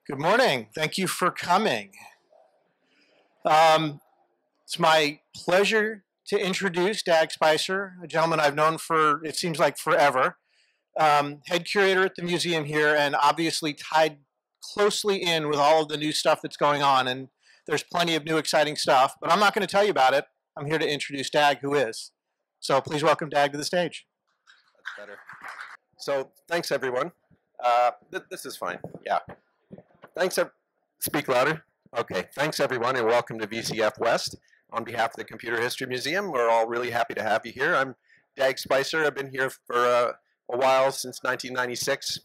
Good morning. Thank you for coming. It's my pleasure to introduce Dag Spicer, a gentleman I've known for, it seems like forever, head curator at the museum here, and obviously tied closely in with all of the new stuff that's going on. And there's plenty of new exciting stuff, but I'm not going to tell you about it. I'm here to introduce Dag, who is. So please welcome Dag to the stage. That's better. So thanks, everyone. This is fine. Yeah. Thanks. Speak louder. Okay. Thanks, everyone, and welcome to VCF West. On behalf of the Computer History Museum, we're all really happy to have you here. I'm Dag Spicer. I've been here for a while, since 1996,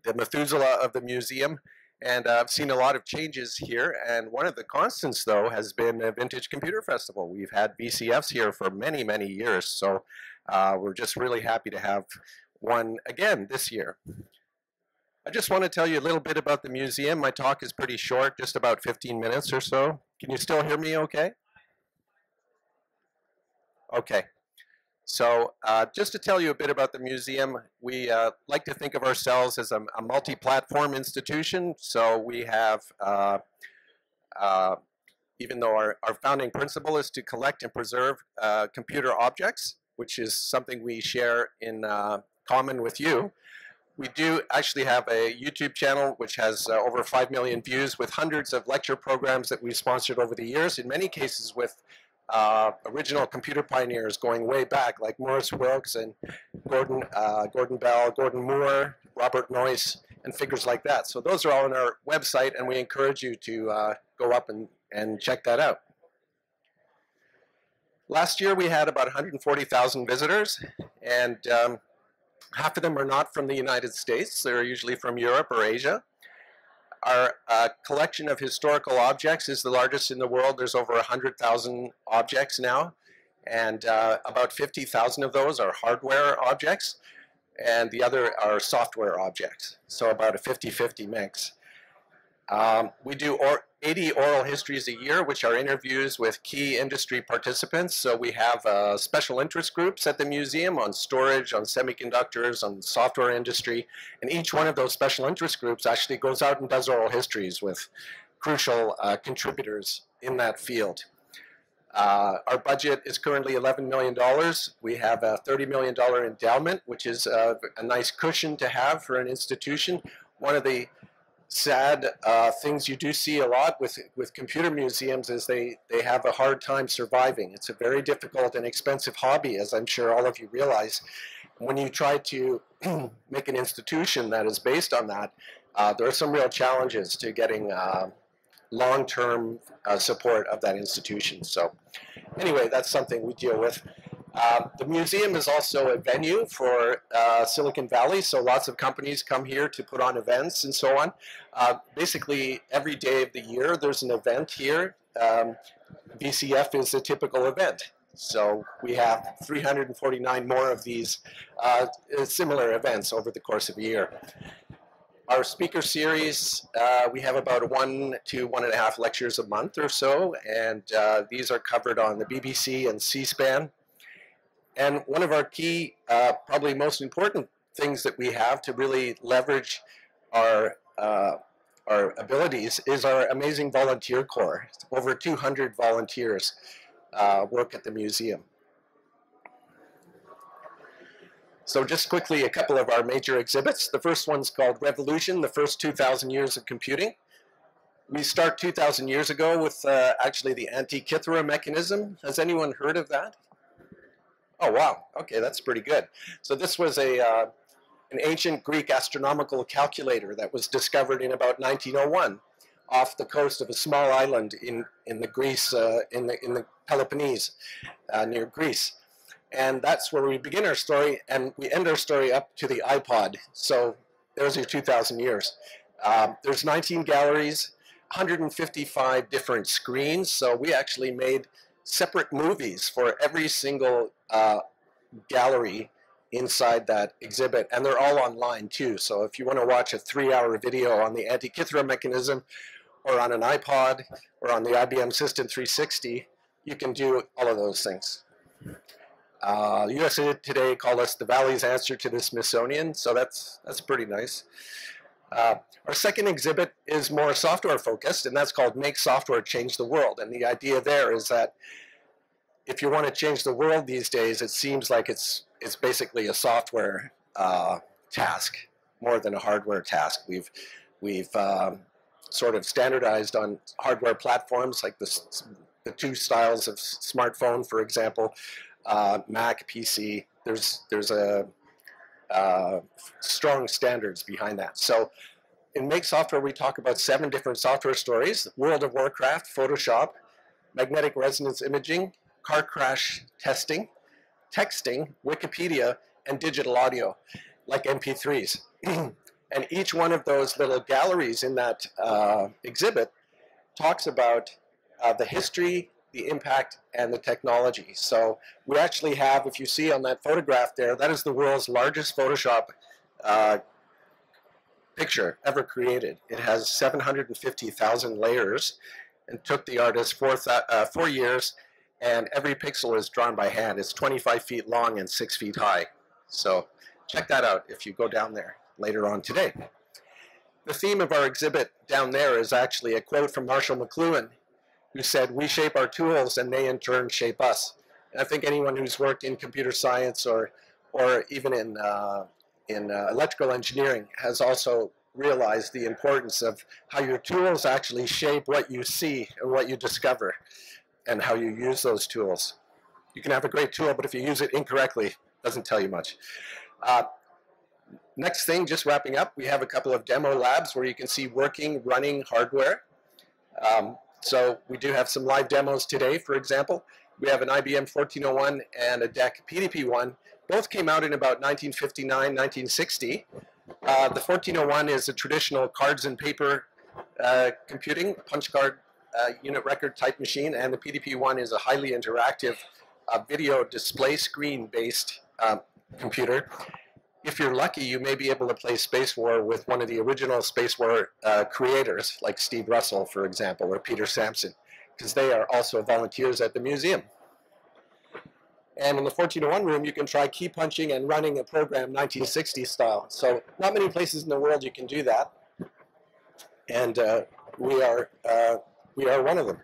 the Methuselah of the museum, and I've seen a lot of changes here. And one of the constants, though, has been a Vintage Computer Festival. We've had VCFs here for many, many years, so we're just really happy to have one again this year. I just want to tell you a little bit about the museum. My talk is pretty short, just about 15 minutes or so. Can you still hear me okay? Okay. So just to tell you a bit about the museum, we like to think of ourselves as a multi-platform institution. So we have, even though our founding principle is to collect and preserve computer objects, which is something we share in common with you, we do actually have a YouTube channel which has over 5 million views, with hundreds of lecture programs that we've sponsored over the years, in many cases with original computer pioneers going way back, like Morris Wilks and Gordon Bell, Gordon Moore, Robert Noyce, and figures like that. So those are all on our website, and we encourage you to go up and check that out. Last year we had about 140,000 visitors, and half of them are not from the United States. They're usually from Europe or Asia. Our collection of historical objects is the largest in the world. There's over 100,000 objects now, and about 50,000 of those are hardware objects, and the other are software objects, so about a 50-50 mix. We do 80 oral histories a year, which are interviews with key industry participants. So we have special interest groups at the museum on storage, on semiconductors, on software industry. And each one of those special interest groups actually goes out and does oral histories with crucial contributors in that field. Our budget is currently $11 million. We have a $30 million endowment, which is a nice cushion to have for an institution. One of the sad things you do see a lot with computer museums is they have a hard time surviving. It's a very difficult and expensive hobby, as I'm sure all of you realize. When you try to make an institution that is based on that, there are some real challenges to getting long-term support of that institution. So anyway, that's something we deal with. The museum is also a venue for Silicon Valley, so lots of companies come here to put on events and so on. Basically, every day of the year there's an event here. VCF is a typical event. So we have 349 more of these similar events over the course of a year. Our speaker series, we have about 1 to 1.5 lectures a month or so, and these are covered on the BBC and C-SPAN. And one of our key, probably most important things that we have to really leverage our abilities is our amazing volunteer corps. Over 200 volunteers work at the museum. So just quickly, a couple of our major exhibits. The first one's called Revolution, the First 2,000 Years of Computing. We start 2,000 years ago with actually the Antikythera mechanism. Has anyone heard of that? Oh, wow. Okay, that's pretty good. So this was an ancient Greek astronomical calculator that was discovered in about 1901 off the coast of a small island in the Greece, in the Peloponnese, near Greece. And that's where we begin our story, and we end our story up to the iPod. So there's your 2,000 years. There's 19 galleries, 155 different screens. So we actually made separate movies for every single gallery inside that exhibit, and they're all online too. So if you want to watch a 3-hour video on the Antikythera mechanism, or on an iPod, or on the IBM System 360, you can do all of those things. USA Today called us the Valley's answer to the Smithsonian, so that's pretty nice. Our second exhibit is more software focused, and that's called Make Software Change the World. And the idea there is that if you want to change the world these days, it seems like it's basically a software task more than a hardware task. We've sort of standardized on hardware platforms like the two styles of smartphone, for example, Mac, PC. There's a strong standards behind that. So in Make Software, we talk about 7 different software stories: World of Warcraft, Photoshop, magnetic resonance imaging, car crash testing, texting, Wikipedia, and digital audio, like MP3s. And each one of those little galleries in that exhibit talks about the history, the impact, and the technology. So we actually have, if you see on that photograph there, that is the world's largest Photoshop picture ever created. It has 750,000 layers and took the artist 4 years, and every pixel is drawn by hand. It's 25 feet long and 6 feet high. So check that out if you go down there later on today. The theme of our exhibit down there is actually a quote from Marshall McLuhan, who said, "We shape our tools and they in turn shape us." And I think anyone who's worked in computer science or even in electrical engineering has also realized the importance of how your tools actually shape what you see and what you discover and how you use those tools. You can have a great tool, but if you use it incorrectly, it doesn't tell you much. Next thing, just wrapping up, we have a couple of demo labs where you can see working, running hardware. So we do have some live demos today, for example. We have an IBM 1401 and a DEC PDP-1. Both came out in about 1959, 1960. The 1401 is a traditional cards and paper computing, punch card unit record type machine, and the PDP-1 is a highly interactive video display screen based computer. If you're lucky, you may be able to play Space War with one of the original Space War creators, like Steve Russell, for example, or Peter Sampson, because they are also volunteers at the museum. And in the 1401 room, you can try key punching and running a program 1960 style. So not many places in the world you can do that. And we are one of them.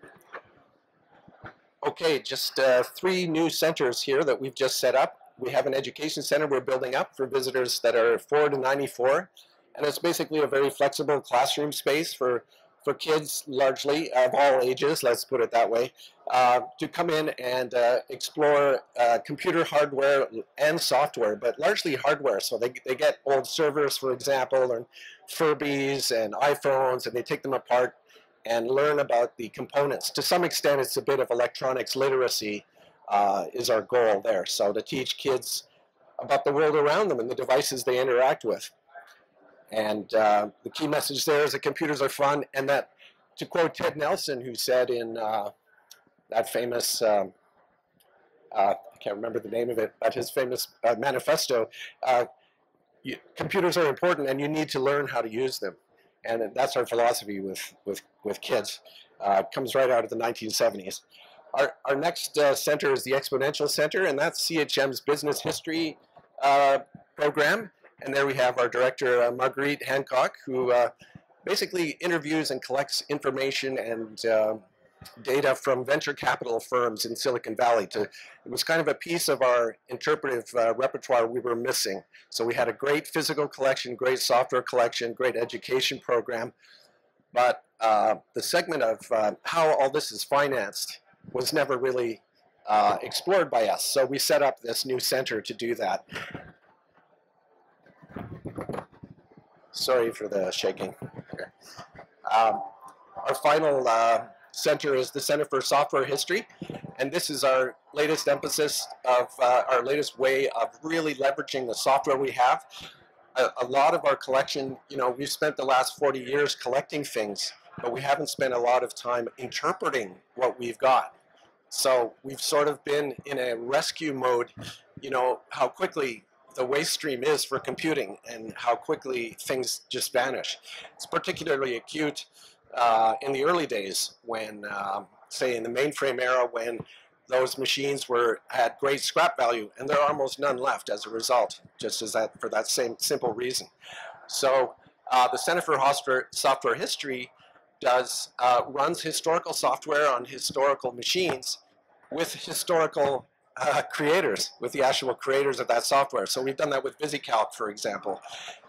Okay, just 3 new centers here that we've just set up. We have an education center we're building up for visitors that are 4 to 94. And it's basically a very flexible classroom space for kids, largely, of all ages, let's put it that way, to come in and explore computer hardware and software, but largely hardware. So they get old servers, for example, and Furbies and iPhones, and they take them apart and learn about the components. To some extent, it's a bit of electronics literacy is our goal there. So to teach kids about the world around them and the devices they interact with. And the key message there is that computers are fun, and that, to quote Ted Nelson, who said in that famous, I can't remember the name of it, but his famous manifesto, computers are important and you need to learn how to use them. And that's our philosophy with kids. It comes right out of the 1970s. Our next center is the Exponential Center, and that's CHM's business history program. And there we have our director, Marguerite Hancock, who basically interviews and collects information and data from venture capital firms in Silicon Valley. It was kind of a piece of our interpretive repertoire we were missing. So we had a great physical collection, great software collection, great education program. But the segment of how all this is financed was never really explored by us. So we set up this new center to do that. Sorry for the shaking. Our final center is the Center for Software History, and this is our latest emphasis of our latest way of really leveraging the software we have. A lot of our collection, you know, we've spent the last 40 years collecting things, but we haven't spent a lot of time interpreting what we've got. So we've sort of been in a rescue mode, you know, how quickly the waste stream is for computing and how quickly things just vanish. It's particularly acute in the early days when, say in the mainframe era, when those machines had great scrap value, and there are almost none left as a result, just as that for that same simple reason. So the Center for Software History runs historical software on historical machines with historical creators, with the actual creators of that software. So we've done that with VisiCalc, for example,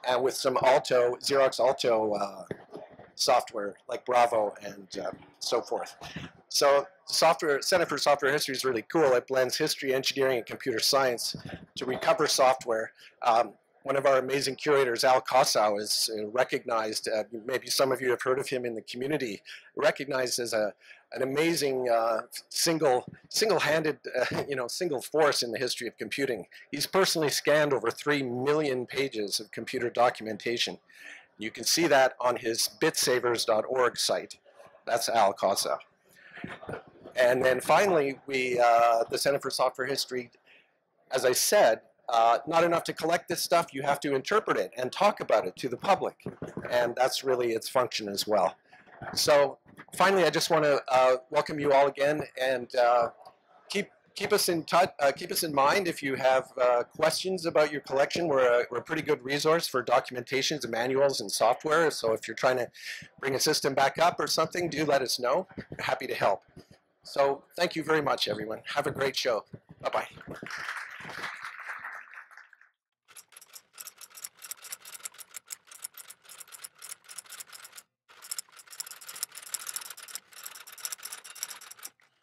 and with some Xerox Alto software like Bravo and so forth. So Center for Software History is really cool. It blends history, engineering, and computer science to recover software. One of our amazing curators, Al Kossow, is recognized, maybe some of you have heard of him in the community, recognized as an amazing single-handed, single force in the history of computing. He's personally scanned over 3 million pages of computer documentation. You can see that on his bitsavers.org site. That's Al Kossow. And then finally, the Center for Software History, as I said, not enough to collect this stuff, you have to interpret it and talk about it to the public. And that's really its function as well. So finally, I just want to welcome you all again, and keep us in touch. Keep us in mind if you have questions about your collection. We're a pretty good resource for documentations and manuals and software. So if you're trying to bring a system back up or something, do let us know. We're happy to help. So thank you very much, everyone. Have a great show. Bye-bye.